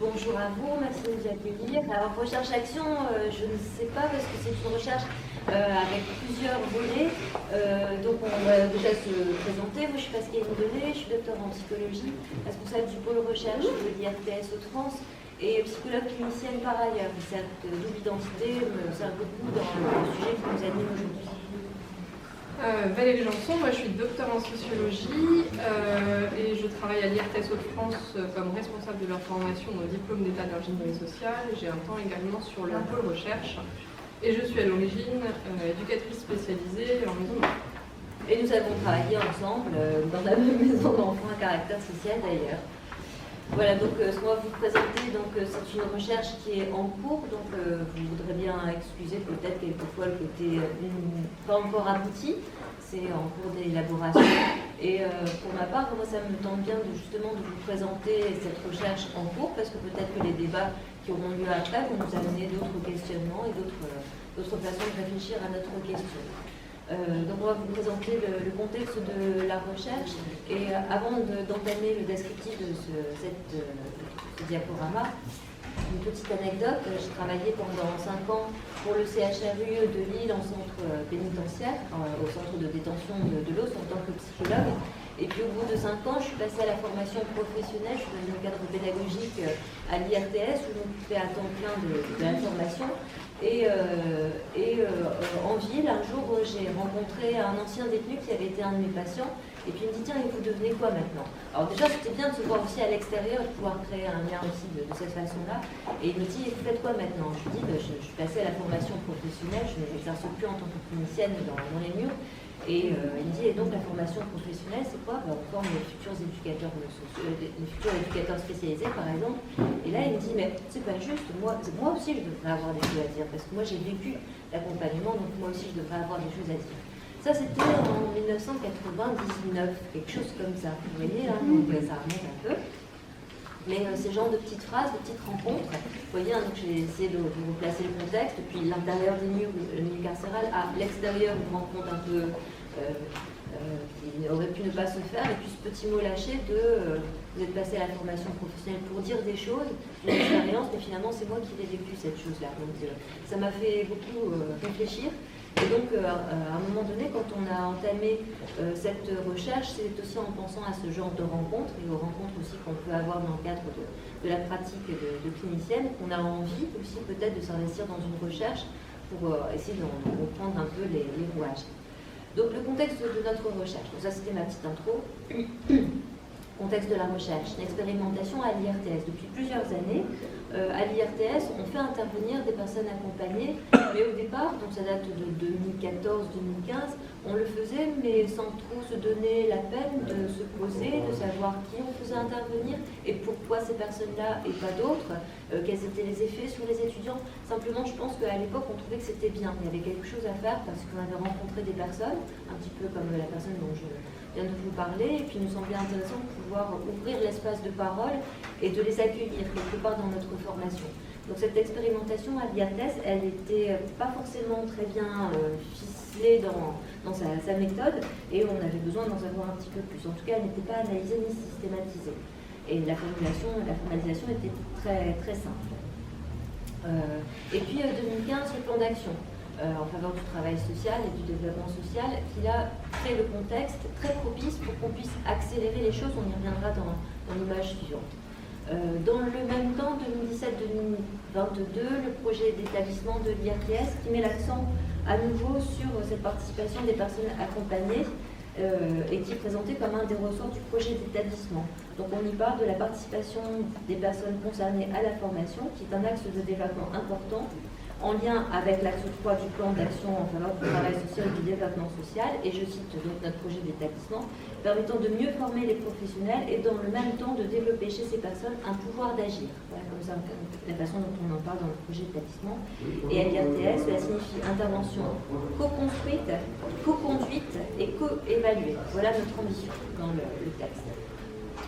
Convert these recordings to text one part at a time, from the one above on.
bonjour à vous, merci de nous accueillir. Alors, recherche-action, je ne sais pas parce que c'est une recherche avec plusieurs volets. Donc, on va déjà se présenter. Moi, je suis Pascaline Donnet, je suis docteur en psychologie, responsable du pôle recherche de l'IRTS Hauts-de-France et psychologue clinicienne par ailleurs. Cette double identité me sert beaucoup dans le sujet qui nous anime aujourd'hui. Valérie Janson, moi je suis docteur en sociologie et je travaille à l'IRTS Hauts-de-France comme responsable de leur formation au diplôme d'état d'ingénierie sociale. J'ai un temps également sur le pôle recherche et je suis à l'origine éducatrice spécialisée en maison d'enfants. Et nous avons travaillé ensemble dans la même maison d'enfants à caractère social d'ailleurs. Voilà, donc ce qu'on va vous présenter, c'est une recherche qui est en cours, donc vous voudrez bien excuser peut-être quelquefois le côté pas encore abouti, c'est en cours d'élaboration. Et pour ma part, moi ça me tente bien justement de vous présenter cette recherche en cours, parce que peut-être que les débats qui auront lieu après vont nous amener d'autres questionnements et d'autres façons de réfléchir à notre question. Donc on va vous présenter le contexte de la recherche et avant d'entamer le descriptif de ce diaporama, une petite anecdote. J'ai travaillé pendant 5 ans pour le CHRU de Lille en centre pénitentiaire, au centre de détention de l'Os en tant que psychologue. Et puis au bout de 5 ans, je suis passée à la formation professionnelle, je suis dans le cadre pédagogique à l'IRTS où je m'occupais à temps plein de la formation. Et en ville, un jour, j'ai rencontré un ancien détenu qui avait été un de mes patients. Et puis il me dit, tiens, et vous devenez quoi maintenant? Alors déjà, c'était bien de se voir aussi à l'extérieur et de pouvoir créer un lien aussi de cette façon-là. Et il me dit, vous faites quoi maintenant? Je lui dis, je suis passée à la formation professionnelle, je n'exerce plus en tant que clinicienne dans les murs. Et il me dit, et donc la formation professionnelle, c'est quoi? On forme les futurs éducateurs sociaux, les futurs éducateurs spécialisés, par exemple. Et là, il me dit, mais c'est pas juste, moi aussi, je devrais avoir des choses à dire, parce que moi, j'ai vécu l'accompagnement, donc moi aussi, je devrais avoir des choses à dire. Ça, c'était en 1999, quelque chose comme ça. Vous voyez, là, donc, ça remonte un peu. Mais ces genres de petites phrases, de petites rencontres, vous voyez, hein, donc j'ai essayé de vous replacer le contexte, puis l'intérieur des murs carcérales, à l'extérieur, une rencontre un peu qui aurait pu ne pas se faire, et puis ce petit mot lâché de vous êtes passé à la formation professionnelle pour dire des choses, une expérience, mais finalement c'est moi qui l'ai vécu cette chose-là. Donc ça m'a fait beaucoup réfléchir. Et donc, à un moment donné, quand on a entamé cette recherche, c'est aussi en pensant à ce genre de rencontres, et aux rencontres aussi qu'on peut avoir dans le cadre de la pratique de clinicienne, qu'on a envie aussi peut-être de s'investir dans une recherche pour essayer de reprendre un peu les rouages. Donc, le contexte de notre recherche. Donc ça, c'était ma petite intro. Contexte de la recherche, une expérimentation à l'IRTS. Depuis plusieurs années, à l'IRTS, on fait intervenir des personnes accompagnées, mais au départ, donc ça date de 2014-2015, on le faisait, mais sans trop se donner la peine de se poser, de savoir qui on faisait intervenir et pourquoi ces personnes-là et pas d'autres, quels étaient les effets sur les étudiants. Simplement, je pense qu'à l'époque, on trouvait que c'était bien, il y avait quelque chose à faire parce qu'on avait rencontré des personnes, un petit peu comme la personne dont je viens de vous parler, et puis il nous semblait intéressant de pouvoir ouvrir l'espace de parole et de les accueillir quelque part dans notre formation. Donc cette expérimentation à l'IRTS, elle n'était pas forcément très bien ficelée dans sa méthode, et on avait besoin d'en savoir un petit peu plus. En tout cas, elle n'était pas analysée ni systématisée. Et la formalisation était très, très simple. Et puis 2015, le plan d'action en faveur du travail social et du développement social, qui a créé le contexte très propice pour qu'on puisse accélérer les choses. On y reviendra dans l'image suivante. Dans le même temps, 2017-2022, le projet d'établissement de l'IRTS qui met l'accent à nouveau sur cette participation des personnes accompagnées et qui est présenté comme un des ressorts du projet d'établissement. Donc on y parle de la participation des personnes concernées à la formation, qui est un axe de développement important, en lien avec l'axe 3 du plan d'action en faveur du travail social et du développement social, et je cite donc notre projet d'établissement, permettant de mieux former les professionnels et dans le même temps de développer chez ces personnes un pouvoir d'agir. Voilà comme ça la façon dont on en parle dans le projet d'établissement. Et à l'IRTS, cela signifie intervention co-construite, co-conduite et co-évaluée. Voilà notre ambition dans le texte.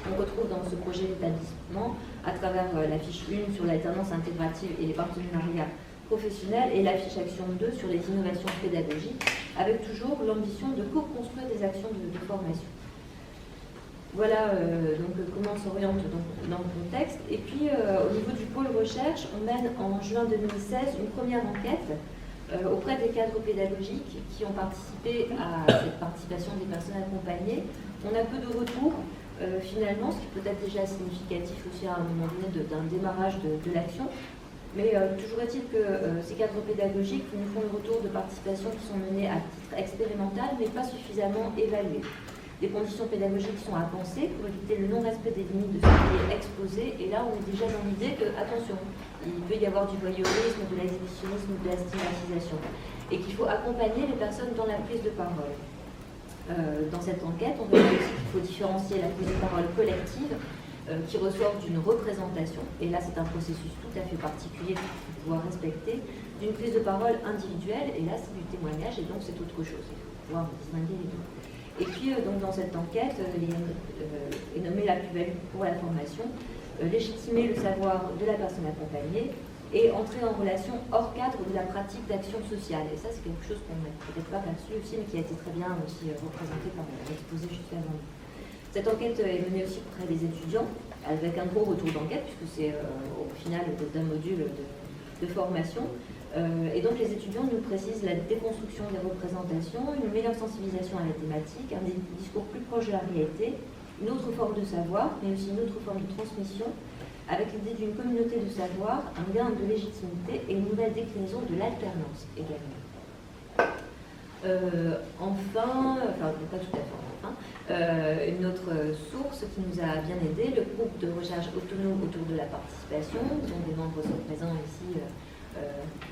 On retrouve dans ce projet d'établissement, à travers la fiche 1 sur l'alternance intégrative et les partenariats professionnels et la fiche action 2 sur les innovations pédagogiques, avec toujours l'ambition de co-construire des actions de formation. Voilà donc, comment on s'oriente dans le contexte. Et puis au niveau du pôle recherche, on mène en juin 2016 une première enquête auprès des cadres pédagogiques qui ont participé à cette participation des personnes accompagnées. On a peu de retours finalement, ce qui peut être déjà significatif aussi à un moment donné d'un démarrage de l'action. Mais toujours est-il que ces cadres pédagogiques nous font le retour de participation qui sont menées à titre expérimental, mais pas suffisamment évaluées. Des conditions pédagogiques sont à penser pour éviter le non-respect des limites de ce qui est exposé. Et là, on est déjà dans l'idée que, attention, il peut y avoir du voyeurisme, de l'exhibitionnisme, de la stigmatisation. Et qu'il faut accompagner les personnes dans la prise de parole. Dans cette enquête, on voit aussi qu'il faut différencier la prise de parole collective qui ressortent d'une représentation, et là c'est un processus tout à fait particulier qu'il faut pouvoir respecter, d'une prise de parole individuelle, et là c'est du témoignage, et donc c'est autre chose, il faut pouvoir distinguer les deux. Et puis donc dans cette enquête, est nommée la plus-value pour la formation, légitimer le savoir de la personne accompagnée, et entrer en relation hors cadre de la pratique d'action sociale. Et ça c'est quelque chose qu'on n'a peut-être pas perçu aussi, mais qui a été très bien aussi représenté par l'exposé juste avant. Cette enquête est menée aussi auprès des étudiants, avec un gros retour d'enquête, puisque c'est au final d'un module de formation. Et donc les étudiants nous précisent la déconstruction des représentations, une meilleure sensibilisation à la thématique, un discours plus proche de la réalité, une autre forme de savoir, mais aussi une autre forme de transmission, avec l'idée d'une communauté de savoir, un gain de légitimité et une nouvelle déclinaison de l'alternance également. Enfin, pas tout à fait enfin, une autre source qui nous a bien aidé, le groupe de recherche autonome autour de la participation, dont des membres sont présents ici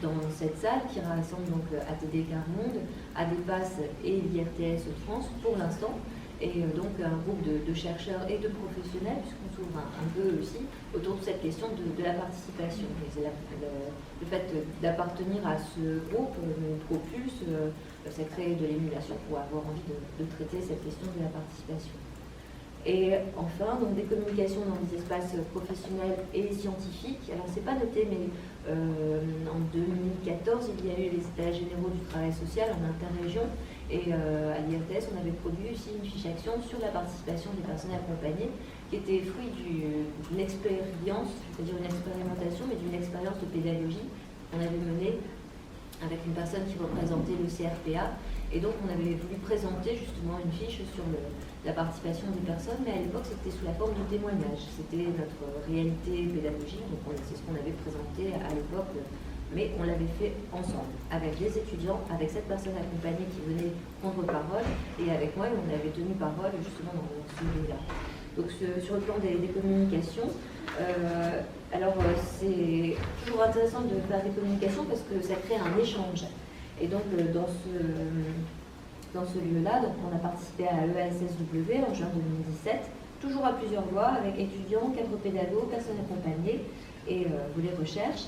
dans cette salle, qui rassemble donc ATD Carmonde, ADEPAS et l'IRTS France pour l'instant, et donc un groupe de chercheurs et de professionnels, puisqu'on s'ouvre un peu aussi autour de cette question de la participation. Le fait d'appartenir à ce groupe nous propulse, ça crée de l'émulation pour avoir envie de traiter cette question de la participation. Et enfin, donc des communications dans des espaces professionnels et scientifiques. Alors c'est pas noté, mais en 2014, il y a eu les états généraux du travail social en interrégion, et à l'IRTS, on avait produit aussi une fiche action sur la participation des personnes accompagnées, qui était fruit d'une expérience, c'est-à-dire une expérimentation, mais d'une expérience de pédagogie qu'on avait menée avec une personne qui représentait le CRPA. Et donc on avait voulu présenter justement une fiche sur la participation des personnes, mais à l'époque c'était sous la forme de témoignage. C'était notre réalité pédagogique, donc c'est ce qu'on avait présenté à l'époque, mais on l'avait fait ensemble, avec les étudiants, avec cette personne accompagnée qui venait prendre parole, et avec moi, on avait tenu parole justement dans ce lieu-là. Donc sur le plan des communications, alors c'est toujours intéressant de faire des communications parce que ça crée un échange. Et donc dans ce lieu-là, donc on a participé à l'ESSW en juin 2017, toujours à plusieurs voix, avec étudiants, cadres pédagogues, personnes accompagnées et volet recherche.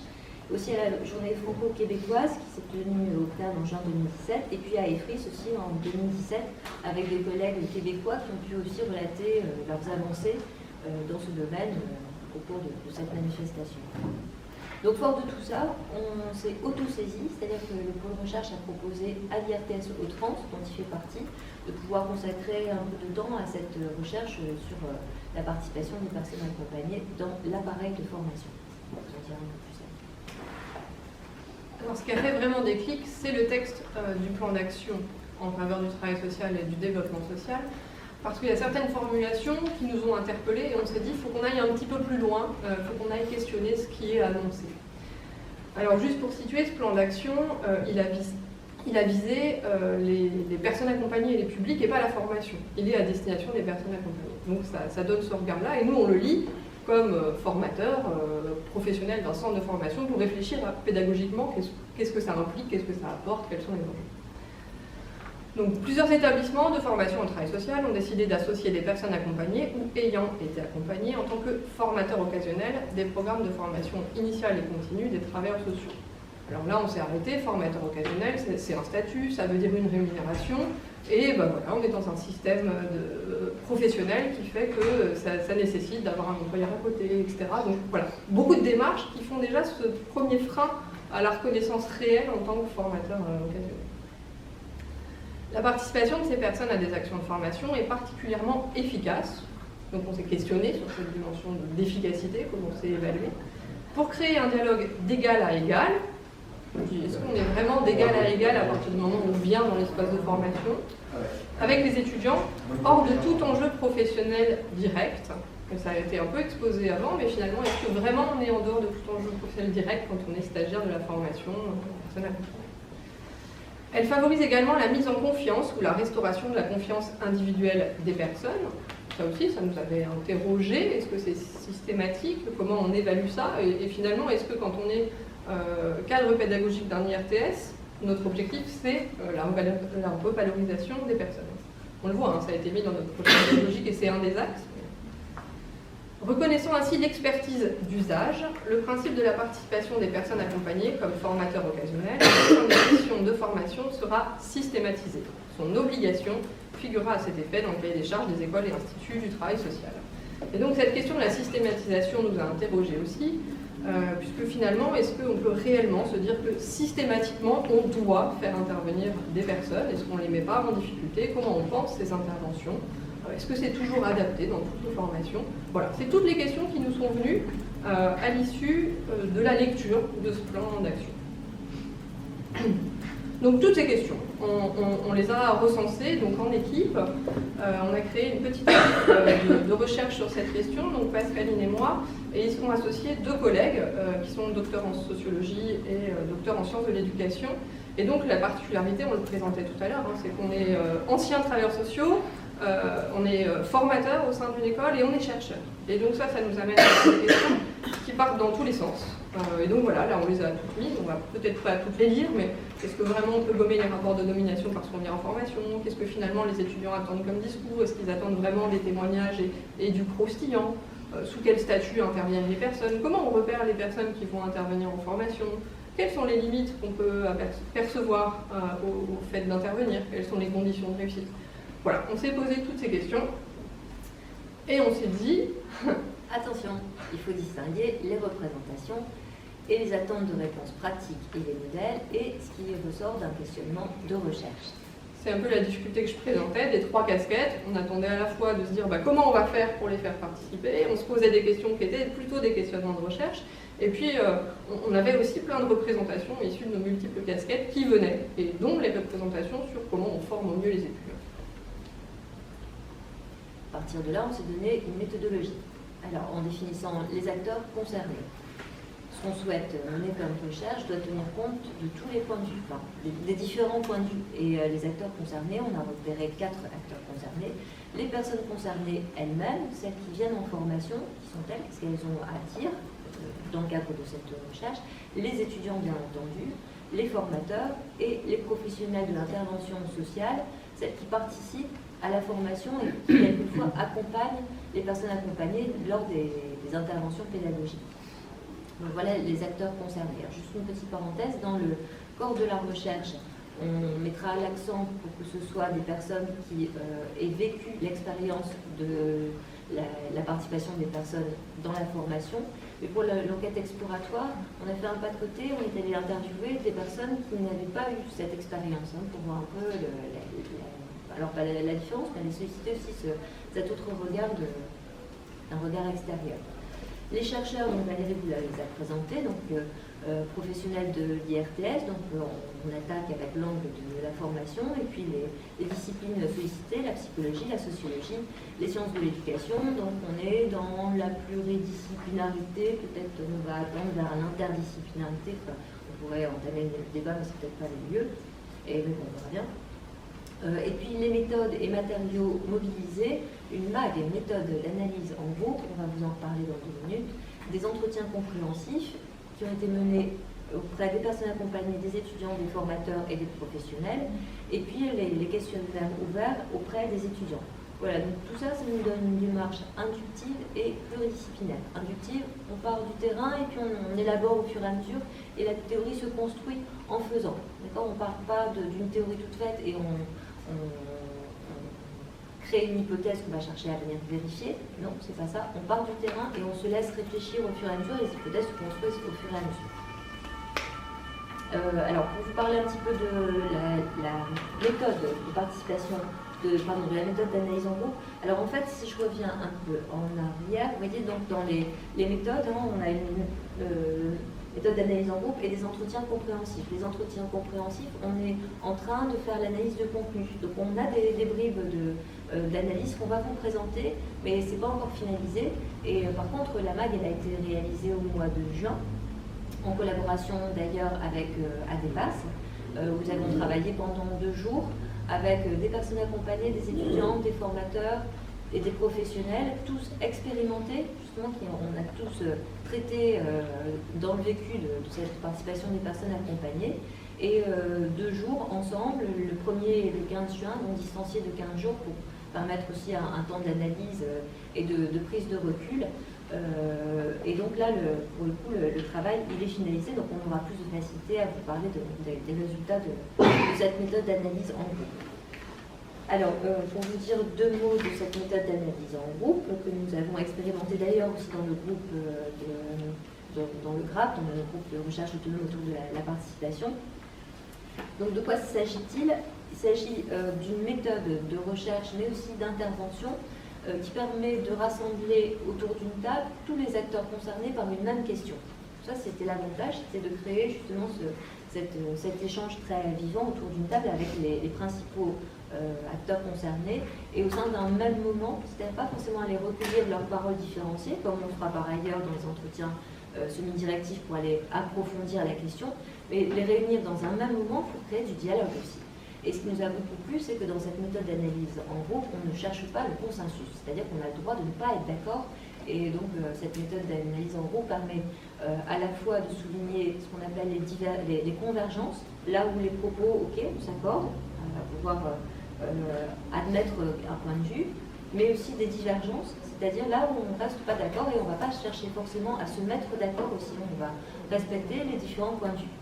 Aussi à la journée franco-québécoise qui s'est tenue au CNAM en juin 2017, et puis à EFRIS aussi en 2017, avec des collègues québécois qui ont pu aussi relater leurs avancées dans ce domaine au cours de cette manifestation. Donc fort de tout ça, on s'est auto-saisi, c'est-à-dire que le pôle recherche a proposé à l'IRTS Hauts-de-France, dont il fait partie, de pouvoir consacrer un peu de temps à cette recherche sur la participation des personnes accompagnées dans l'appareil de formation. On va en dire un peu plus. Alors, ce qui a fait vraiment déclic, c'est le texte du plan d'action en faveur du travail social et du développement social, parce qu'il y a certaines formulations qui nous ont interpellés et on s'est dit il faut qu'on aille un petit peu plus loin, il faut qu'on aille questionner ce qui est annoncé. Alors juste pour situer, ce plan d'action, il a visé les personnes accompagnées et les publics et pas la formation. Il est à destination des personnes accompagnées. Donc ça donne ce regard-là et nous on le lit comme formateur professionnel d'un centre de formation pour réfléchir pédagogiquement qu'est-ce que ça implique, qu'est-ce que ça apporte, quels sont les enjeux. Donc, plusieurs établissements de formation au travail social ont décidé d'associer des personnes accompagnées ou ayant été accompagnées en tant que formateurs occasionnels des programmes de formation initiale et continue des travailleurs sociaux. Alors là, on s'est arrêté, formateur occasionnel, c'est un statut, ça veut dire une rémunération, et ben voilà, on est dans un système professionnel qui fait que ça nécessite d'avoir un employeur à côté, etc. Donc voilà, beaucoup de démarches qui font déjà ce premier frein à la reconnaissance réelle en tant que formateur occasionnel. La participation de ces personnes à des actions de formation est particulièrement efficace Donc on s'est questionné sur cette dimension d'efficacité, comment c'est évalué. Pour créer un dialogue d'égal à égal, est-ce qu'on est vraiment d'égal à égal à partir du moment où on vient dans l'espace de formation, avec les étudiants, hors de tout enjeu professionnel direct. Ça a été un peu exposé avant, mais finalement, est-ce que vraiment on est en dehors de tout enjeu professionnel direct quand on est stagiaire de la formation personnelle? Elle favorise également la mise en confiance ou la restauration de la confiance individuelle des personnes. Ça aussi, ça nous avait interrogé. Est-ce que c'est systématique? Comment on évalue ça? Et finalement, est-ce que quand on est cadre pédagogique d'un IRTS, notre objectif, c'est la revalorisation des personnes? On le voit, hein, ça a été mis dans notre projet pédagogique et c'est un des axes. Reconnaissant ainsi l'expertise d'usage, le principe de la participation des personnes accompagnées comme formateurs occasionnels dans les missions de formation sera systématisé. Son obligation figurera à cet effet dans le cahier des charges des écoles et instituts du travail social. Et donc cette question de la systématisation nous a interrogés aussi, puisque finalement, est-ce qu'on peut réellement se dire que systématiquement, on doit faire intervenir des personnes? Est-ce qu'on ne les met pas en difficulté? Comment on pense ces interventions? Est-ce que c'est toujours adapté dans toutes les formations? Voilà, c'est toutes les questions qui nous sont venues à l'issue de la lecture de ce plan d'action. Donc toutes ces questions, on les a recensées donc en équipe. On a créé une petite équipe de recherche sur cette question, donc Pascaline et moi, et ils seront associés deux collègues qui sont docteurs en sociologie et docteurs en sciences de l'éducation. Et donc la particularité, on le présentait tout à l'heure, hein, c'est qu'on est anciens travailleurs sociaux, on est formateur au sein d'une école et on est chercheur. Et donc ça nous amène à des questions qui partent dans tous les sens. Et donc voilà, là on les a toutes mises, on va peut-être pas toutes les lire, mais est-ce que vraiment on peut gommer les rapports de nomination parce qu'on vient en formation? Qu'est-ce que finalement les étudiants attendent comme discours? Est-ce qu'ils attendent vraiment des témoignages et du croustillant? Sous quel statut interviennent les personnes? Comment on repère les personnes qui vont intervenir en formation? Quelles sont les limites qu'on peut percevoir au fait d'intervenir? Quelles sont les conditions de réussite? Voilà, on s'est posé toutes ces questions et on s'est dit... Attention, il faut distinguer les représentations et les attentes de réponses pratiques et les modèles et ce qui ressort d'un questionnement de recherche. C'est un peu la difficulté que je présentais, des trois casquettes. On attendait à la fois de se dire comment on va faire pour les faire participer. On se posait des questions qui étaient plutôt des questionnements de recherche. Et puis, on avait aussi plein de représentations issues de nos multiples casquettes qui venaient, et dont les représentations sur comment on forme au mieux les étudiants. À partir de là, on s'est donné une méthodologie. Alors, en définissant les acteurs concernés. Ce qu'on souhaite mener comme recherche doit tenir compte de tous les points de vue, enfin, des différents points de vue. Et les acteurs concernés, on a repéré 4 acteurs concernés. Les personnes concernées elles-mêmes, celles qui viennent en formation, qui sont-elles, qu'est-ce qu'elles ont à dire dans le cadre de cette recherche, les étudiants bien entendu, les formateurs et les professionnels de l'intervention sociale, celles qui participent à la formation et qui quelquefois accompagnent les personnes accompagnées lors des interventions pédagogiques. Donc voilà les acteurs concernés. Alors, juste une petite parenthèse, dans le corps de la recherche, on mettra l'accent pour que ce soit des personnes qui aient vécu l'expérience de la participation des personnes dans la formation. Mais pour l'enquête exploratoire, on a fait un pas de côté, on est allé interviewer des personnes qui n'avaient pas eu cette expérience, hein, pour voir un peu alors pas la différence, mais aller solliciter aussi cet autre regard d'un regard extérieur. Les chercheurs, donc Valérie vous les a présentés, donc professionnels de l'IRTS, donc on attaque avec l'angle de la formation, et puis les disciplines sollicitées, la psychologie, la sociologie, les sciences de l'éducation, donc on est dans la pluridisciplinarité, peut-être on va attendre vers l'interdisciplinarité, enfin, on pourrait entamer le débat, mais c'est peut-être pas le lieu, et on verra bien. Et puis les méthodes et matériaux mobilisés, une MAG, une méthode d'analyse en groupe, on va vous en reparler dans 2 minutes, des entretiens compréhensifs qui ont été menés auprès des personnes accompagnées, des étudiants, des formateurs et des professionnels, et puis les questionnaires ouverts auprès des étudiants. Voilà, donc tout ça, ça nous donne une démarche inductive et pluridisciplinaire. Inductive, on part du terrain et puis on élabore au fur et à mesure, et la théorie se construit en faisant. D'accord, on ne part pas d'une théorie toute faite et on crée une hypothèse qu'on va chercher à venir vérifier. Non, c'est pas ça. On part du terrain et on se laisse réfléchir au fur et à mesure, et les hypothèses se construisent au fur et à mesure. Alors, pour vous parler un petit peu de la méthode de participation de la méthode d'analyse en groupe. Alors en fait, si je reviens un peu en arrière, vous voyez, donc dans les méthodes, hein, on a une méthode d'analyse en groupe et des entretiens compréhensifs. Les entretiens compréhensifs, on est en train de faire l'analyse de contenu. Donc on a des bribes d'analyse qu'on va vous présenter, mais ce n'est pas encore finalisé. Et par contre, la MAG, elle a été réalisée au mois de juin, en collaboration d'ailleurs avec ADEPAS. Nous avons travaillé pendant 2 jours avec des personnes accompagnées, des étudiants, des formateurs et des professionnels, tous expérimentés, justement, on a tous traité dans le vécu de cette participation des personnes accompagnées. Et 2 jours ensemble, le 1er et le 15 juin, donc distanciés de 15 jours pour permettre aussi un temps d'analyse et de prise de recul. Et donc là, pour le coup, le travail, il est finalisé, donc on aura plus de facilité à vous parler des résultats de cette méthode d'analyse en groupe. Alors, pour vous dire 2 mots de cette méthode d'analyse en groupe, que nous avons expérimenté d'ailleurs aussi dans le groupe, dans le GRAP, dans le groupe de recherche autonome autour de la participation. Donc, de quoi s'agit-il? Il s'agit d'une méthode de recherche, mais aussi d'intervention, qui permet de rassembler autour d'une table tous les acteurs concernés par une même question. Ça, c'était l'avantage, c'était de créer justement cet échange très vivant autour d'une table avec les principaux acteurs concernés et au sein d'un même moment, c'est-à-dire pas forcément aller recueillir leurs paroles différenciées, comme on le fera par ailleurs dans les entretiens semi-directifs pour aller approfondir la question, mais les réunir dans un même moment pour créer du dialogue aussi. Et ce qui nous a beaucoup plu, c'est que dans cette méthode d'analyse en groupe, on ne cherche pas le consensus, c'est-à-dire qu'on a le droit de ne pas être d'accord. Et donc cette méthode d'analyse en groupe permet à la fois de souligner ce qu'on appelle les convergences, là où les propos, ok, on s'accorde, on va pouvoir admettre un point de vue, mais aussi des divergences, c'est-à-dire là où on ne reste pas d'accord et on ne va pas chercher forcément à se mettre d'accord aussi, on va respecter les différents points de vue.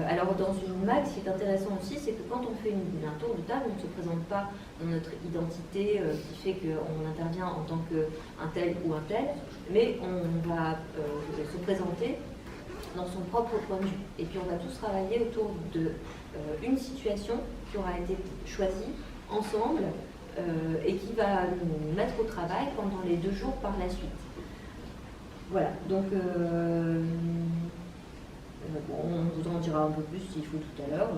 Alors dans une MAG, ce qui est intéressant aussi, c'est que quand on fait un tour de table, on ne se présente pas dans notre identité qui fait qu'on intervient en tant qu'un tel ou un tel, mais on va se présenter dans son propre point de vue. Et puis on va tous travailler autour d'une situation qui aura été choisie ensemble et qui va nous mettre au travail pendant les 2 jours par la suite. Voilà, donc on vous en dira un peu plus s'il faut tout à l'heure.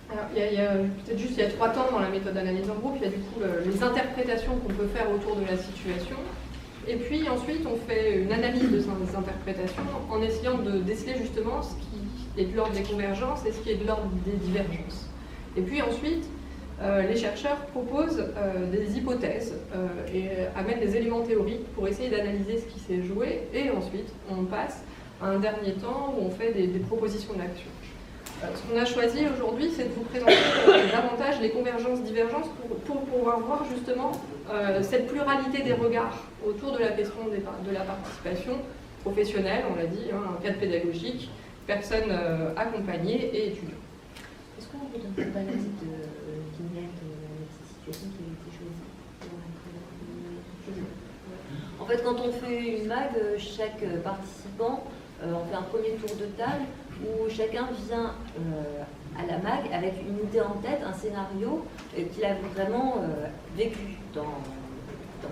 Alors, il y a peut-être juste 3 temps dans la méthode d'analyse en groupe. Il y a du coup les interprétations qu'on peut faire autour de la situation. Et puis ensuite, on fait une analyse de ces interprétations en essayant de déceler justement ce qui est de l'ordre des convergences et ce qui est de l'ordre des divergences. Et puis ensuite, les chercheurs proposent des hypothèses et amènent des éléments théoriques pour essayer d'analyser ce qui s'est joué. Et ensuite, on passe à un dernier temps où on fait des propositions d'action. Ce qu'on a choisi aujourd'hui, c'est de vous présenter davantage les convergences-divergences pour pouvoir voir justement cette pluralité des regards autour de la question de la participation professionnelle, on l'a dit, un cadre pédagogique, personnes accompagnées et étudiants. Est-ce qu'on peut donner une balance de vignette avec cette situation qui a été choisie? En fait, quand on fait une MAG, chaque participant, on fait un premier tour de table où chacun vient à la MAG avec une idée en tête, un scénario qu'il a vraiment vécu dans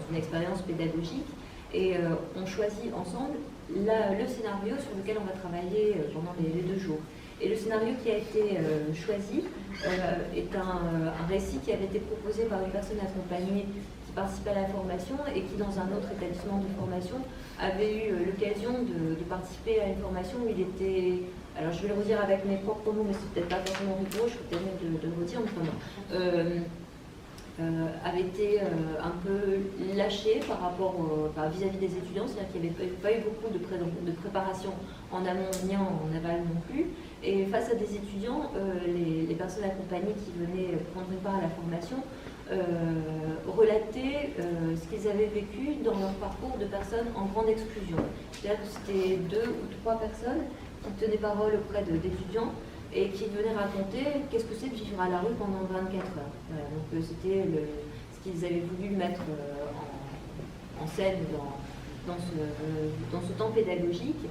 une expérience pédagogique. Et on choisit ensemble le scénario sur lequel on va travailler pendant les 2 jours. Et le scénario qui a été choisi est un récit qui avait été proposé par une personne accompagnée qui participait à la formation et qui, dans un autre établissement de formation, avait eu l'occasion de participer à une formation où il était... Alors je vais le redire avec mes propres mots, mais c'est peut-être pas forcément rigoureux, je peux peut-être mieux de le redire, mais avait été un peu lâché par rapport vis-à-vis des étudiants, c'est-à-dire qu'il n'y avait pas eu beaucoup de préparation en amont ni en aval non plus. Et face à des étudiants, les personnes accompagnées qui venaient prendre part à la formation relataient ce qu'ils avaient vécu dans leur parcours de personnes en grande exclusion. C'est-à-dire que c'était 2 ou 3 personnes qui tenaient parole auprès d'étudiants et qui venaient raconter qu'est-ce que c'est de vivre à la rue pendant 24 heures. Voilà, donc c'était ce qu'ils avaient voulu mettre en scène dans ce temps pédagogique.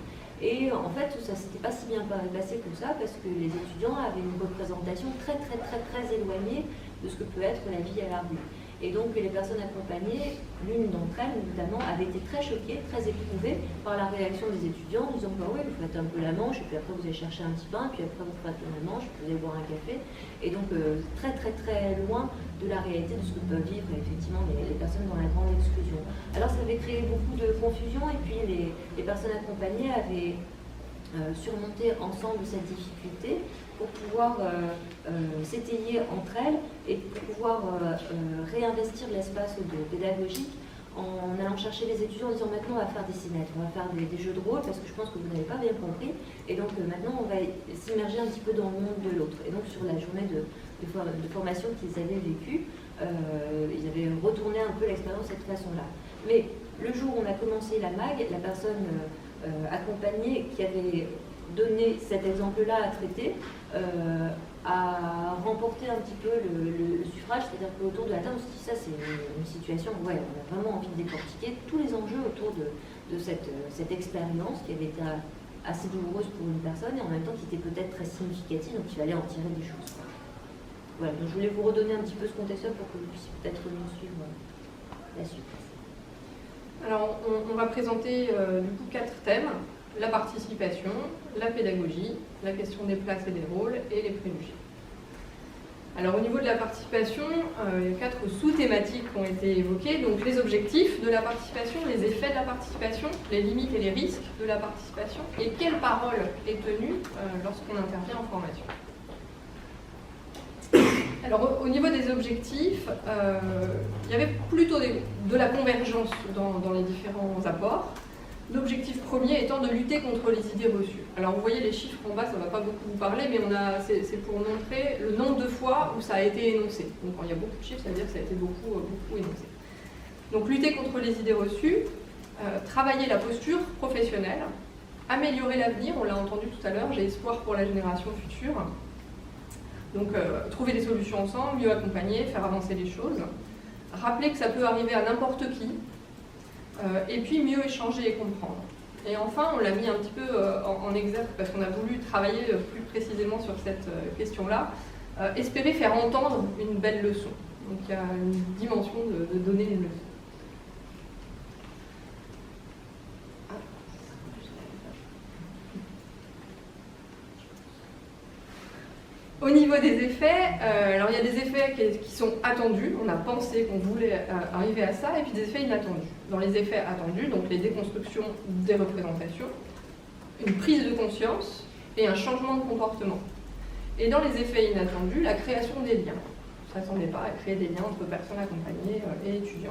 Et en fait, ça ne s'était pas si bien passé que ça, parce que les étudiants avaient une représentation très éloignée de ce que peut être la vie à la rue. Et donc les personnes accompagnées, l'une d'entre elles notamment, avait été très choquée, très éprouvée par la réaction des étudiants, en disant bah oui, vous faites un peu la manche, et puis après vous allez chercher un petit pain, puis après vous faites la manche, puis vous allez boire un café. Et donc très loin de la réalité de ce que peuvent vivre effectivement les personnes dans la grande exclusion. Alors ça avait créé beaucoup de confusion, et puis les personnes accompagnées avaient surmonté ensemble cette difficulté pour pouvoir s'étayer entre elles et pour pouvoir réinvestir l'espace pédagogique en allant chercher les étudiants en disant maintenant on va faire des cinéttes, on va faire des jeux de rôle parce que je pense que vous n'avez pas bien compris et donc maintenant on va s'immerger un petit peu dans le monde de l'autre. Et donc sur la journée de formation qu'ils avaient vécue, ils avaient retourné un peu l'expérience de cette façon-là. Mais le jour où on a commencé la MAG, la personne accompagnée qui avait donné cet exemple-là à traiter a remporté un petit peu le suffrage, c'est-à-dire qu'autour de la table, on se dit ça c'est une situation où ouais, on a vraiment envie de décortiquer tous les enjeux autour de cette expérience qui avait été assez douloureuse pour une personne et en même temps qui était peut-être très significative, donc il fallait en tirer des choses. Voilà, donc je voulais vous redonner un petit peu ce contexte pour que vous puissiez peut-être nous suivre la suite. Alors, on va présenter du coup 4 thèmes: la participation, la pédagogie, la question des places et des rôles et les préjugés. Alors, au niveau de la participation, il y a 4 sous-thématiques qui ont été évoquées. Donc, les objectifs de la participation, les effets de la participation, les limites et les risques de la participation et quelle parole est tenue lorsqu'on intervient en formation. Alors, au niveau des objectifs, il y avait plutôt de la convergence dans les différents apports. L'objectif premier étant de lutter contre les idées reçues. Alors, vous voyez les chiffres en bas, ça ne va pas beaucoup vous parler, mais c'est pour montrer le nombre de fois où ça a été énoncé. Donc, quand il y a beaucoup de chiffres, ça veut dire que ça a été beaucoup énoncé. Donc, lutter contre les idées reçues, travailler la posture professionnelle, améliorer l'avenir, on l'a entendu tout à l'heure, j'ai espoir pour la génération future. Donc, trouver des solutions ensemble, mieux accompagner, faire avancer les choses. Rappeler que ça peut arriver à n'importe qui. Et puis, mieux échanger et comprendre. Et enfin, on l'a mis un petit peu en exergue parce qu'on a voulu travailler plus précisément sur cette question-là. Espérer faire entendre une belle leçon. Donc, il y a une dimension de donner une leçon. Au niveau des effets, alors il y a des effets qui sont attendus, on a pensé qu'on voulait arriver à ça, et puis des effets inattendus. Dans les effets attendus, donc les déconstructions des représentations, une prise de conscience et un changement de comportement. Et dans les effets inattendus, la création des liens. On ne s'attendait pas à créer des liens entre personnes accompagnées et étudiants.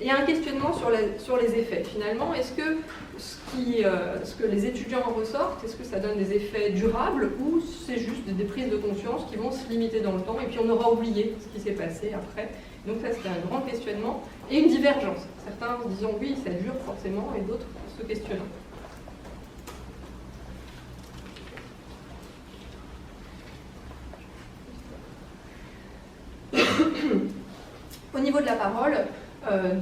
Et un questionnement sur les effets. Finalement, est-ce que ce que les étudiants en ressortent, est-ce que ça donne des effets durables ou c'est juste des prises de conscience qui vont se limiter dans le temps et puis on aura oublié ce qui s'est passé après. Donc ça, c'était un grand questionnement et une divergence. Certains disant oui, ça dure forcément et d'autres se questionnant. Au niveau de la parole,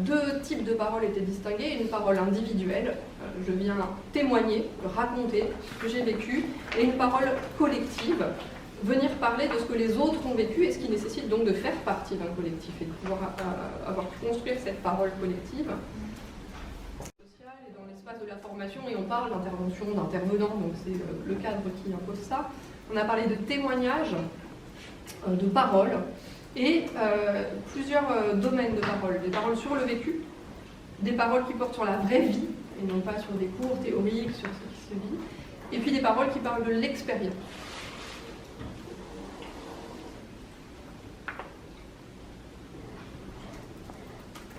2 types de paroles étaient distinguées. Une parole individuelle, je viens témoigner, raconter ce que j'ai vécu, et une parole collective, venir parler de ce que les autres ont vécu et ce qui nécessite donc de faire partie d'un collectif et de pouvoir avoir pu construire cette parole collective. Et dans l'espace de la formation, et on parle d'intervention d'intervenants, donc c'est le cadre qui impose ça. On a parlé de témoignages, de paroles, et plusieurs domaines de paroles. Des paroles sur le vécu, des paroles qui portent sur la vraie vie, et non pas sur des cours théoriques, sur ce qui se vit, et puis des paroles qui parlent de l'expérience.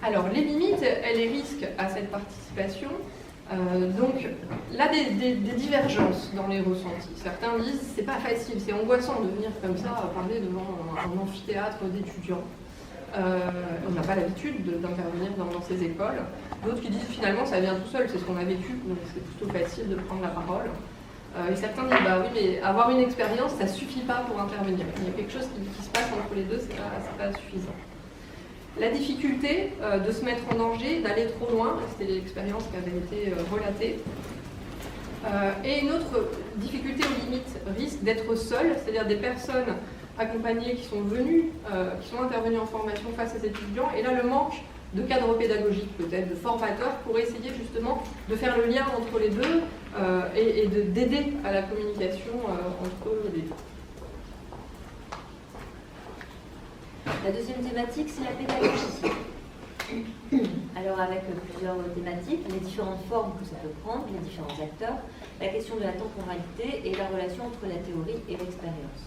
Alors, les limites et les risques à cette participation, donc là, des divergences dans les ressentis. Certains disent c'est pas facile, c'est angoissant de venir comme ça parler devant un amphithéâtre d'étudiants. On n'a pas l'habitude d'intervenir dans ces écoles. D'autres qui disent finalement ça vient tout seul, c'est ce qu'on a vécu, donc c'est plutôt facile de prendre la parole. Et certains disent bah oui, mais avoir une expérience, ça suffit pas pour intervenir. Il y a quelque chose qui se passe entre les deux, c'est pas suffisant. La difficulté de se mettre en danger, d'aller trop loin, c'était l'expérience qui avait été relatée. Et une autre difficulté ou limite risque d'être seul, c'est-à-dire des personnes accompagnées qui sont venues, qui sont intervenues en formation face à ces étudiants, et là le manque de cadre pédagogique peut-être, de formateurs, pour essayer justement de faire le lien entre les deux et d'aider à la communication entre les deux. La deuxième thématique, c'est la pédagogie. Alors avec plusieurs thématiques, les différentes formes que ça peut prendre, les différents acteurs, la question de la temporalité et la relation entre la théorie et l'expérience.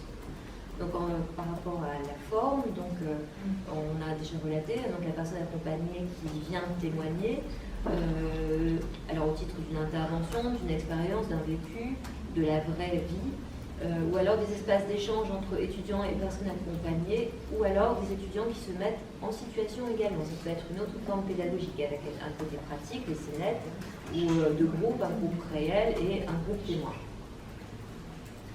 Donc par rapport à la forme, donc, on a déjà relaté donc, la personne accompagnée qui vient témoigner, alors au titre d'une intervention, d'une expérience, d'un vécu, de la vraie vie, ou alors des espaces d'échange entre étudiants et personnes accompagnées, ou alors des étudiants qui se mettent en situation également. Ça peut être une autre forme pédagogique avec un côté pratique, les scénettes, ou de groupe, un groupe réel et un groupe témoin.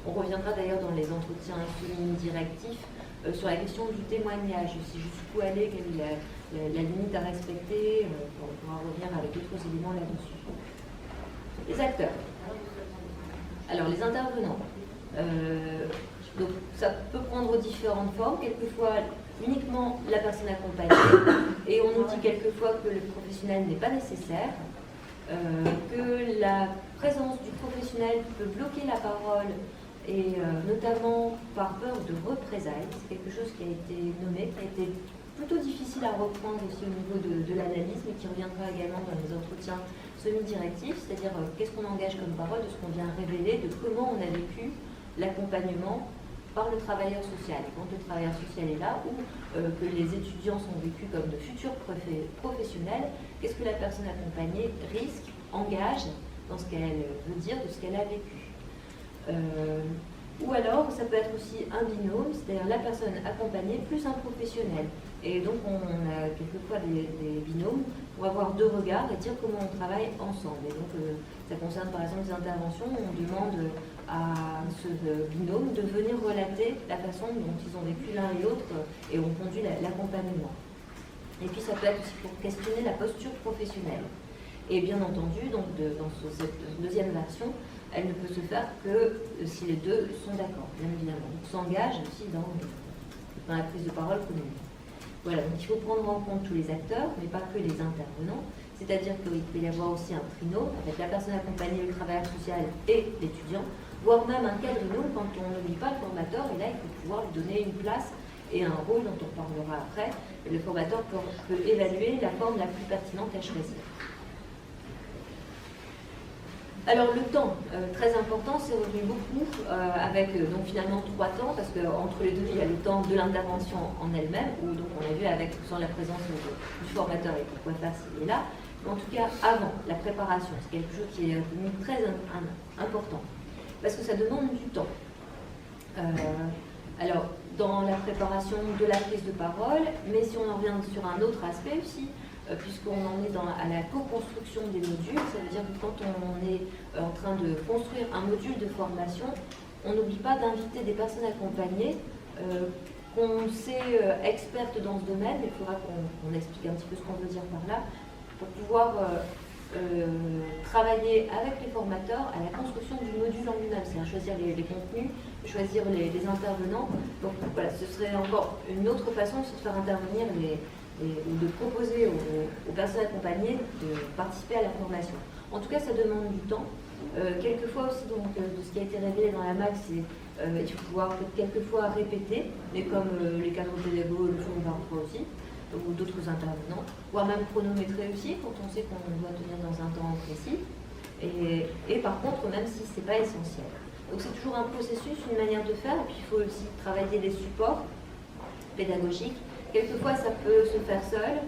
On reviendra d'ailleurs dans les entretiens semi-directifs sur la question du témoignage, si jusqu'où aller, quelle est la limite à respecter, on pourra revenir avec d'autres éléments là-dessus. Les acteurs. Alors les intervenants. Donc ça peut prendre différentes formes, quelquefois uniquement la personne accompagnée, et on nous dit quelquefois que le professionnel n'est pas nécessaire, que la présence du professionnel peut bloquer la parole, et notamment par peur de représailles. C'est quelque chose qui a été nommé, qui a été plutôt difficile à reprendre aussi au niveau de l'analyse, mais qui reviendra également dans les entretiens semi-directifs, c'est-à-dire qu'est-ce qu'on engage comme parole, de ce qu'on vient révéler, de comment on a vécu l'accompagnement par le travailleur social. Et quand le travailleur social est là, ou que les étudiants sont vécus comme de futurs professionnels, qu'est-ce que la personne accompagnée risque, engage dans ce qu'elle veut dire, de ce qu'elle a vécu. Ou alors, ça peut être aussi un binôme, c'est-à-dire la personne accompagnée plus un professionnel. Et donc, on a quelquefois des binômes pour avoir deux regards et dire comment on travaille ensemble. Et donc, ça concerne par exemple des interventions où on demande à ce binôme de venir relater la façon dont ils ont vécu l'un et l'autre et ont conduit l'accompagnement. Et puis, ça peut être aussi pour questionner la posture professionnelle. Et bien entendu, donc dans cette deuxième version, elle ne peut se faire que si les deux sont d'accord, bien évidemment. Donc s'engage aussi dans la prise de parole commune. Voilà, donc il faut prendre en compte tous les acteurs, mais pas que les intervenants. C'est-à-dire qu'il peut y avoir aussi un trinôme avec la personne accompagnée, le travailleur social et l'étudiant, voire même un quadrinôme quand on n'oublie pas le formateur, et là il faut pouvoir lui donner une place et un rôle dont on parlera après. Et le formateur peut évaluer la forme la plus pertinente à choisir. Alors le temps, très important, c'est revenu beaucoup avec donc finalement 3 temps, parce qu'entre les deux, il y a le temps de l'intervention en elle-même, où donc on a vu avec sans la présence du formateur et pourquoi faire s'il est là, mais en tout cas avant la préparation, c'est quelque chose qui est devenu très important, parce que ça demande du temps. Alors dans la préparation de la prise de parole, mais si on en revient sur un autre aspect aussi, puisqu'on en est à la co-construction des modules, ça veut dire que quand on est en train de construire un module de formation, on n'oublie pas d'inviter des personnes accompagnées qu'on sait expertes dans ce domaine, mais il faudra qu'on explique un petit peu ce qu'on veut dire par là, pour pouvoir travailler avec les formateurs à la construction du module en lui-même, c'est-à-dire choisir les contenus, choisir les intervenants. Donc voilà, ce serait encore une autre façon de faire intervenir ou de proposer aux personnes accompagnées de participer à la formation. En tout cas, ça demande du temps. Quelquefois aussi, donc, de ce qui a été révélé dans la MAC, c'est il faut pouvoir quelquefois répéter, mais comme les cadres pédagogues le font parfois aussi, ou d'autres intervenants, voire même chronométrer aussi, quand on sait qu'on doit tenir dans un temps précis. Et par contre, même si ce n'est pas essentiel. Donc c'est toujours un processus, une manière de faire, et puis il faut aussi travailler les supports pédagogiques. Quelquefois, ça peut se faire seul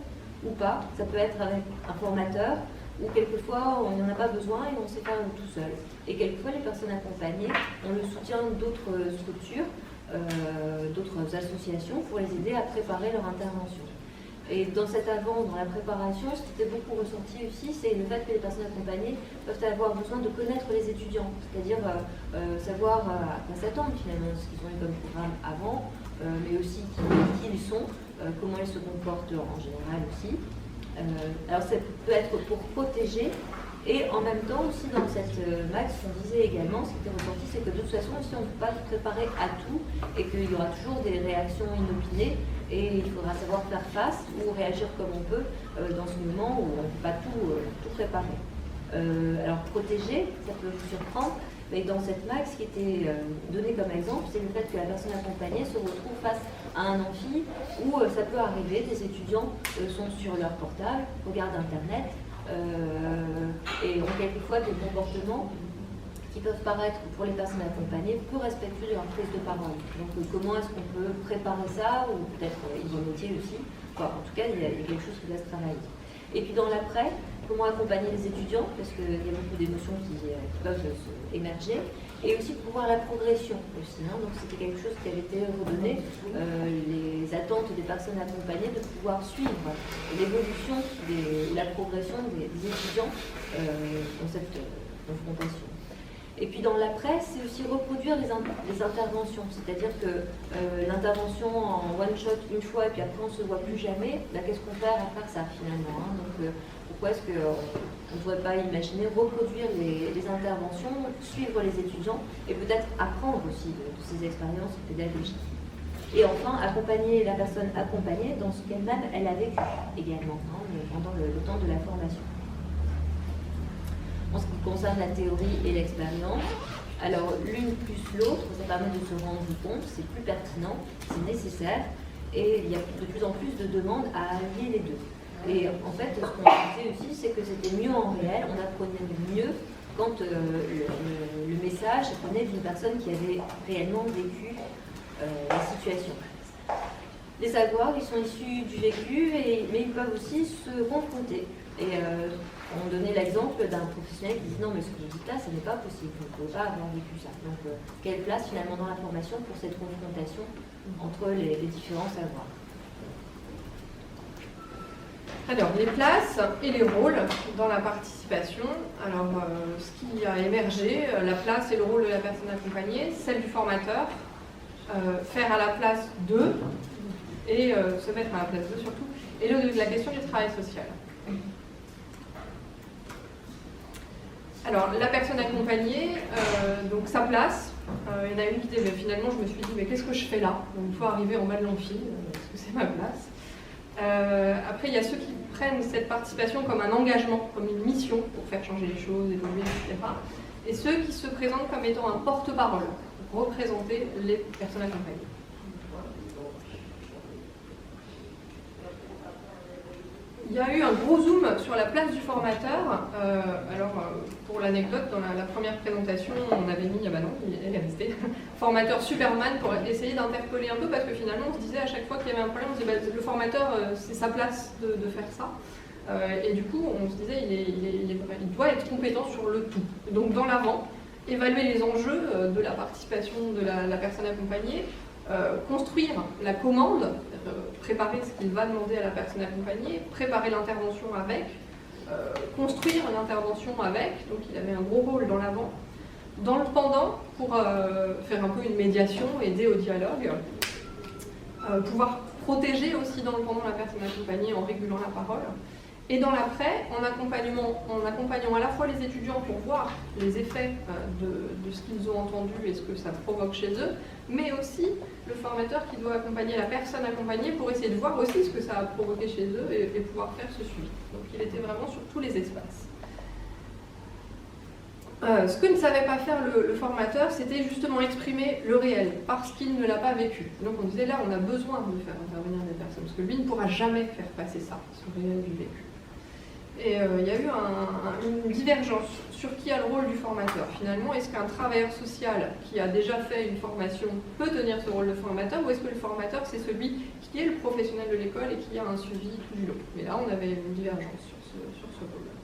ou pas. Ça peut être avec un formateur, ou quelquefois, on n'en a pas besoin et on sait faire tout seul. Et quelquefois, les personnes accompagnées ont le soutien d'autres structures, d'autres associations pour les aider à préparer leur intervention. Et dans cet avant, dans la préparation, ce qui était beaucoup ressenti aussi, c'est le fait que les personnes accompagnées peuvent avoir besoin de connaître les étudiants, c'est-à-dire savoir à quoi s'attendre finalement, ce qu'ils ont eu comme programme avant, mais aussi qui ils sont, comment ils se comportent en général aussi. Alors ça peut être pour protéger Et en même temps aussi dans cette max, ce qu'on disait également, ce qui était ressorti, c'est que de toute façon aussi on ne peut pas se préparer à tout et qu'il y aura toujours des réactions inopinées et il faudra savoir faire face ou réagir comme on peut dans ce moment où on ne peut pas tout préparer. Alors protéger, ça peut vous surprendre, mais dans cette max, ce qui était donné comme exemple, c'est le fait que la personne accompagnée se retrouve face à un amphi où ça peut arriver, des étudiants sont sur leur portable, regardent Internet et ont quelquefois des comportements qui peuvent paraître pour les personnes accompagnées peu respectueux de leur prise de parole. Donc comment est-ce qu'on peut préparer ça, ou peut-être isométier aussi. Enfin, en tout cas, il y a quelque chose qui doit se travailler. Et puis dans l'après, comment accompagner les étudiants, parce qu'il y a beaucoup d'émotions qui peuvent émerger, et aussi pour voir la progression aussi. Donc c'était quelque chose qui avait été redonné, les attentes des personnes accompagnées, de pouvoir suivre l'évolution, la progression des étudiants dans cette confrontation. Et puis dans l'après, c'est aussi reproduire les interventions, c'est-à-dire que l'intervention en one-shot une fois et puis après on ne se voit plus jamais, qu'est-ce qu'on fait à faire ça finalement, Donc pourquoi est-ce qu'on ne pourrait pas imaginer reproduire les interventions, suivre les étudiants et peut-être apprendre aussi de ces expériences pédagogiques. Et enfin, accompagner la personne accompagnée dans ce qu'elle-même elle a vécu également pendant le temps de la formation. En ce qui concerne la théorie et l'expérience, alors l'une plus l'autre, ça permet de se rendre compte, c'est plus pertinent, c'est nécessaire, et il y a de plus en plus de demandes à allier les deux. Et en fait, ce qu'on disait aussi, c'est que c'était mieux en réel, on apprenait mieux quand le message venait d'une personne qui avait réellement vécu la situation. Les savoirs, ils sont issus du vécu, mais ils peuvent aussi se confronter. Et on donnait l'exemple d'un professionnel qui dit non, mais ce que vous dites là, ce n'est pas possible, vous ne pouvez pas avoir vécu ça. Donc, quelle place finalement dans la formation pour cette confrontation entre les différents savoirs? Alors, les places et les rôles dans la participation. Alors, ce qui a émergé, la place et le rôle de la personne accompagnée, celle du formateur, faire à la place d'eux, et se mettre à la place d'eux surtout, et la question du travail social. Alors, la personne accompagnée, donc sa place, il y en a une qui disait, mais finalement je me suis dit, mais qu'est-ce que je fais là? Donc, il faut arriver en bas de l'amphi, est-ce que c'est ma place? Après, il y a ceux qui prennent cette participation comme un engagement, comme une mission pour faire changer les choses, évoluer, etc. Et ceux qui se présentent comme étant un porte-parole, pour représenter les personnes accompagnées. Il y a eu un gros zoom sur la place du formateur. Pour l'anecdote, dans la première présentation, on avait mis, bah non, elle est restée, formateur Superman pour essayer d'interpeller un peu, parce que finalement, on se disait à chaque fois qu'il y avait un problème, on se disait, le formateur, c'est sa place de faire ça. Et du coup, on se disait, il doit être compétent sur le tout. Donc, dans l'avant, évaluer les enjeux de la participation de la personne accompagnée, construire la commande, préparer ce qu'il va demander à la personne accompagnée, préparer l'intervention avec, construire l'intervention avec, donc il avait un gros rôle dans l'avant. Dans le pendant, pour faire un peu une médiation, aider au dialogue, pouvoir protéger aussi dans le pendant la personne accompagnée en régulant la parole. Et dans l'après, en accompagnant à la fois les étudiants pour voir les effets de ce qu'ils ont entendu et ce que ça provoque chez eux, mais aussi le formateur qui doit accompagner la personne accompagnée pour essayer de voir aussi ce que ça a provoqué chez eux et pouvoir faire ce suivi. Donc il était vraiment sur tous les espaces. Ce que ne savait pas faire le formateur, c'était justement exprimer le réel, parce qu'il ne l'a pas vécu. Donc on disait là, on a besoin de faire intervenir des personnes, parce que lui ne pourra jamais faire passer ça, ce réel du vécu. Et il y a eu une divergence sur qui a le rôle du formateur. Finalement, est-ce qu'un travailleur social qui a déjà fait une formation peut tenir ce rôle de formateur, ou est-ce que le formateur, c'est celui qui est le professionnel de l'école et qui a un suivi tout du long? Mais là, on avait une divergence sur ce rôle-là.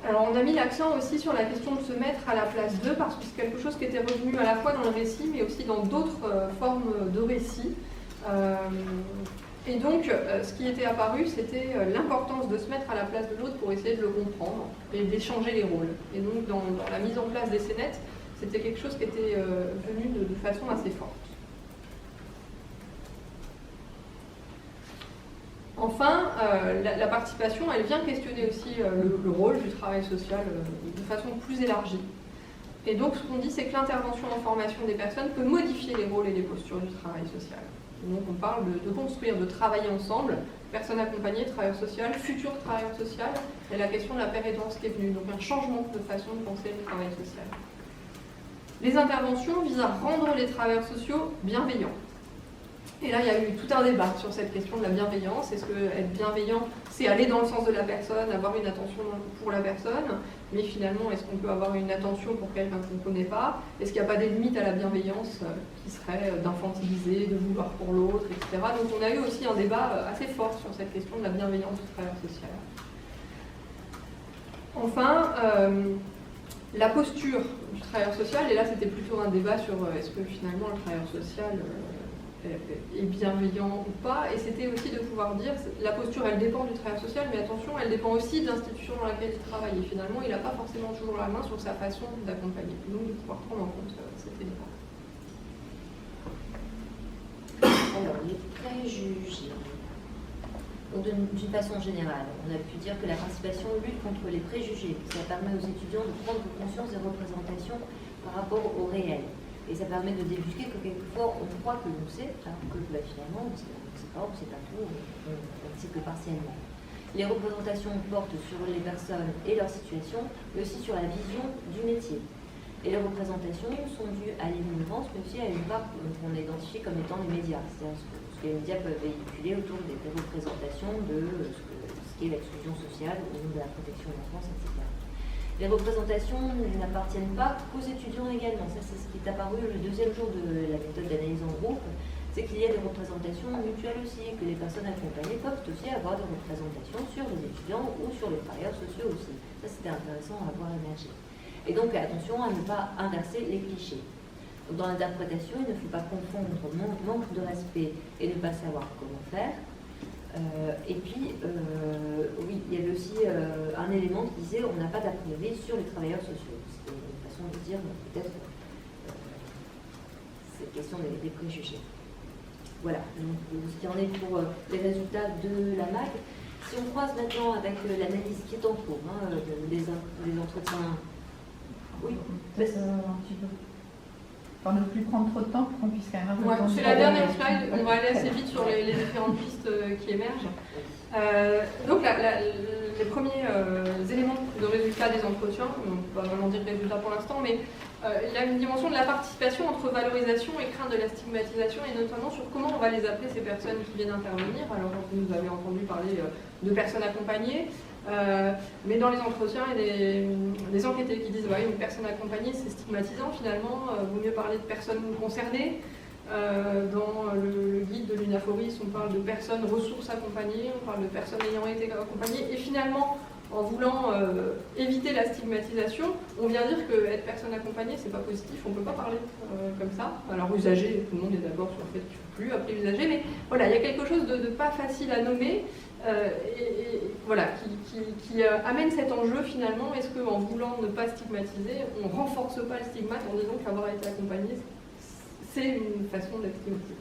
Alors, on a mis l'accent aussi sur la question de se mettre à la place d'eux, parce que c'est quelque chose qui était revenu à la fois dans le récit, mais aussi dans d'autres formes de récit. Et donc, ce qui était apparu, c'était l'importance de se mettre à la place de l'autre pour essayer de le comprendre et d'échanger les rôles. Et donc, dans la mise en place des scénettes, c'était quelque chose qui était venu de façon assez forte. Enfin, la participation, elle vient questionner aussi le rôle du travail social de façon plus élargie. Et donc, ce qu'on dit, c'est que l'intervention en formation des personnes peut modifier les rôles et les postures du travail social. Donc, on parle de construire, de travailler ensemble, personnes accompagnées, travailleurs sociaux, futurs travailleurs sociaux, et la question de la pérédance qui est venue. Donc, un changement de façon de penser le travail social. Les interventions visent à rendre les travailleurs sociaux bienveillants. Et là, il y a eu tout un débat sur cette question de la bienveillance. Est-ce que être bienveillant, c'est aller dans le sens de la personne, avoir une attention pour la personne, mais finalement, est-ce qu'on peut avoir une attention pour quelqu'un qu'on ne connaît pas? Est-ce qu'il n'y a pas des limites à la bienveillance qui seraient d'infantiliser, de vouloir pour l'autre, etc. Donc on a eu aussi un débat assez fort sur cette question de la bienveillance du travailleur social. Enfin, la posture du travailleur social, et là c'était plutôt un débat sur est-ce que finalement le travailleur social est bienveillant ou pas, et c'était aussi de pouvoir dire la posture elle dépend du travailleur social, mais attention, elle dépend aussi de l'institution dans laquelle il travaille, et finalement il n'a pas forcément toujours la main sur sa façon d'accompagner, donc de pouvoir prendre en compte cet élément. Alors, les préjugés. Donc, d'une façon générale, on a pu dire que la participation lutte contre les préjugés. Ça permet aux étudiants de prendre conscience des représentations par rapport au réel. Et ça permet de débusquer que quelquefois on croit que l'on sait, alors que finalement on ne sait pas, on ne sait pas tout, on ne sait que partiellement. Les représentations portent sur les personnes et leur situation, mais aussi sur la vision du métier. Et les représentations sont dues à l'ignorance, mais aussi à une part qu'on identifie comme étant les médias, c'est-à-dire ce que les médias peuvent véhiculer autour des représentations de ce qu'est l'exclusion sociale au niveau de la protection de l'enfance, etc. Les représentations n'appartiennent pas qu'aux étudiants également. Ça, c'est ce qui est apparu le deuxième jour de la méthode d'analyse en groupe, c'est qu'il y a des représentations mutuelles aussi, que les personnes accompagnées peuvent aussi avoir des représentations sur les étudiants ou sur les travailleurs sociaux aussi. Ça, c'était intéressant à voir émerger. Et donc, attention à ne pas inverser les clichés. Donc, dans l'interprétation, il ne faut pas confondre manque de respect et ne pas savoir comment faire. Et puis, oui, il y avait aussi un élément qui disait on n'a pas d'a priori sur les travailleurs sociaux. C'était une façon de dire peut-être cette question des préjugés. Voilà, donc ce qui en est pour les résultats de la MAG. Si on croise maintenant avec l'analyse qui est en cours, des entretiens. Oui, peut-être un petit peu. Enfin, ne plus prendre trop de temps pour qu'on puisse quand même avoir c'est la dernière slide, on va aller assez vite sur les différentes pistes qui émergent. Donc les premiers éléments de résultats des entretiens, on ne peut pas vraiment dire résultats pour l'instant, mais il y a une dimension de la participation entre valorisation et crainte de la stigmatisation, et notamment sur comment on va les appeler ces personnes qui viennent intervenir. Alors vous nous avez entendu parler de personnes accompagnées, mais dans les entretiens, il y a des enquêtés qui disent ouais, une personne accompagnée c'est stigmatisant finalement, vaut mieux parler de personnes concernées. Dans le guide de l'UNAFORIS, on parle de personnes ressources accompagnées, on parle de personnes ayant été accompagnées, et finalement, en voulant éviter la stigmatisation, on vient dire qu'être personne accompagnée, c'est pas positif, on peut pas parler comme ça. Alors usager, tout le monde est d'accord sur le fait qu'il ne faut plus appeler usager, mais voilà, il y a quelque chose de pas facile à nommer, et voilà, qui amène cet enjeu finalement. Est-ce qu'en voulant ne pas stigmatiser, on renforce pas le stigmate en disant qu'avoir été accompagné, c'est une façon d'être stigmatisé.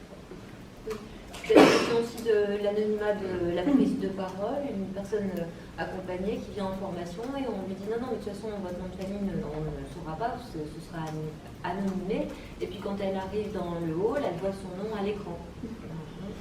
C'est la question aussi de l'anonymat de la prise de parole, une personne accompagnée qui vient en formation et on lui dit non, mais de toute façon votre nom de famille on ne le saura pas, ce sera anonymé, et puis quand elle arrive dans le hall, elle voit son nom à l'écran.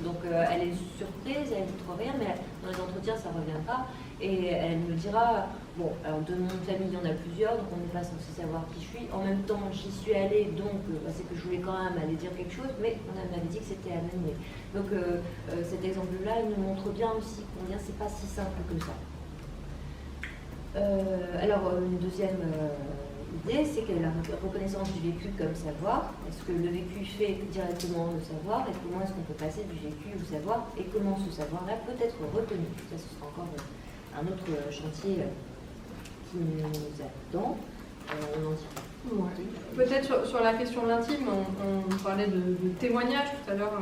Donc elle est surprise, elle ne dit trop rien, mais dans les entretiens ça ne revient pas, et elle me dira, bon, alors de nom de famille il y en a plusieurs, donc on n'est pas censé savoir qui je suis, en même temps j'y suis allée, donc c'est que je voulais quand même aller dire quelque chose, mais on m'avait dit que c'était anonyme. Donc cet exemple-là, il nous montre bien aussi combien c'est pas si simple que ça. Alors une deuxième idée, c'est que la reconnaissance du vécu comme savoir, est-ce que le vécu fait directement le savoir, et comment est-ce qu'on peut passer du vécu au savoir, et comment ce savoir-là peut être reconnu. Ça, ce sera encore un autre chantier qui nous attend. On en dit. Ouais. Peut-être sur la question de l'intime, on parlait de témoignage tout à l'heure,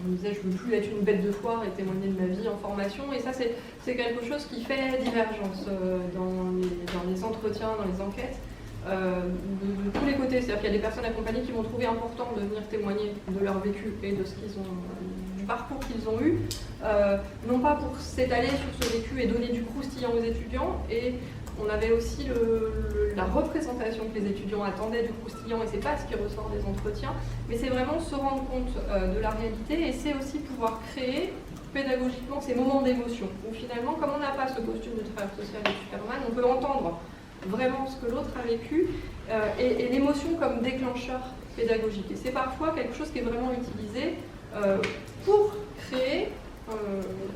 on disait je ne veux plus être une bête de foire et témoigner de ma vie en formation, et ça c'est quelque chose qui fait divergence dans les entretiens, dans les enquêtes, de tous les côtés. C'est-à-dire qu'il y a des personnes accompagnées qui vont trouver important de venir témoigner de leur vécu et de ce qu'ils ont parcours qu'ils ont eu, non pas pour s'étaler sur ce vécu et donner du croustillant aux étudiants, et on avait aussi la représentation que les étudiants attendaient du croustillant, et c'est pas ce qui ressort des entretiens, mais c'est vraiment se rendre compte de la réalité, et c'est aussi pouvoir créer pédagogiquement ces moments d'émotion, où finalement, comme on n'a pas ce costume de travailleur social et de Superman, on peut entendre vraiment ce que l'autre a vécu, et l'émotion comme déclencheur pédagogique. Et c'est parfois quelque chose qui est vraiment utilisé pour créer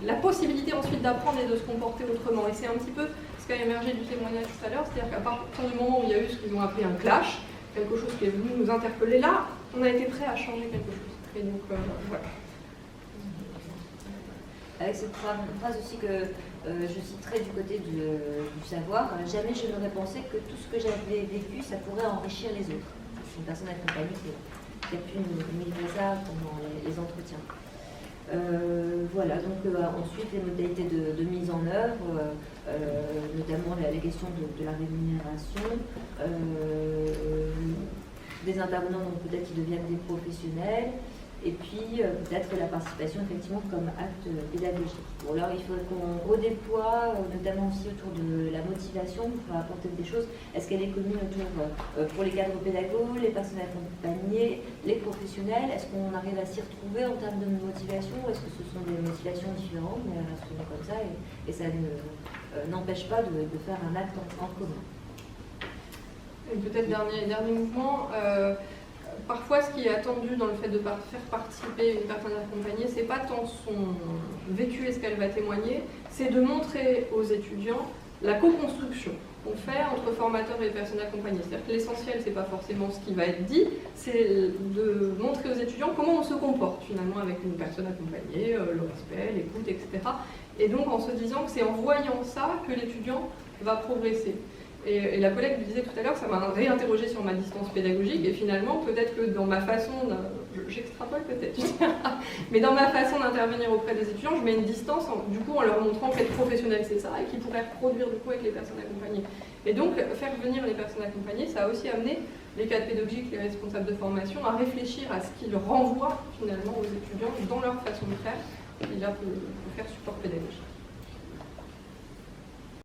la possibilité ensuite d'apprendre et de se comporter autrement. Et c'est un petit peu ce qui a émergé du témoignage tout à l'heure, c'est-à-dire qu'à partir du moment où il y a eu ce qu'ils ont appelé un clash, quelque chose qui est venu nous interpeller, là, on a été prêt à changer quelque chose. Et donc, voilà. Avec cette phrase aussi que je citerai du côté du savoir, jamais je n'aurais pensé que tout ce que j'avais vécu, ça pourrait enrichir les autres. C'est une personne accompagnée qui a pu nous livrer ça pendant les entretiens. Voilà, donc ensuite les modalités de mise en œuvre, notamment la question de la rémunération, des intervenants, donc peut-être qui deviennent des professionnels, et puis peut-être la participation effectivement comme acte pédagogique. Bon, alors il faudrait qu'on redéploie, notamment aussi autour de la motivation, pour apporter des choses. Est-ce qu'elle est commune autour pour les cadres pédagogues, les personnes accompagnées, les professionnels? Est-ce qu'on arrive à s'y retrouver en termes de motivation? Est-ce que ce sont des motivations différentes, mais elles resteront comme ça, et ça n'empêche pas de faire un acte en commun? Et peut-être dernier mouvement. Parfois, ce qui est attendu dans le fait de faire participer une personne accompagnée, c'est pas tant son vécu et ce qu'elle va témoigner, c'est de montrer aux étudiants la co-construction qu'on fait entre formateurs et personnes accompagnées. C'est-à-dire que l'essentiel, c'est pas forcément ce qui va être dit, c'est de montrer aux étudiants comment on se comporte finalement avec une personne accompagnée, le respect, l'écoute, etc. Et donc en se disant que c'est en voyant ça que l'étudiant va progresser. Et la collègue me disait tout à l'heure, ça m'a réinterrogé sur ma distance pédagogique, et finalement, peut-être que dans ma façon, j'extrapole peut-être, mais dans ma façon d'intervenir auprès des étudiants, je mets une distance, du coup, en leur montrant qu'être professionnel, c'est ça, et qu'ils pourraient reproduire du coup avec les personnes accompagnées. Et donc, faire venir les personnes accompagnées, ça a aussi amené les cadres pédagogiques, les responsables de formation, à réfléchir à ce qu'ils renvoient finalement aux étudiants dans leur façon de faire, et là, pour faire support pédagogique.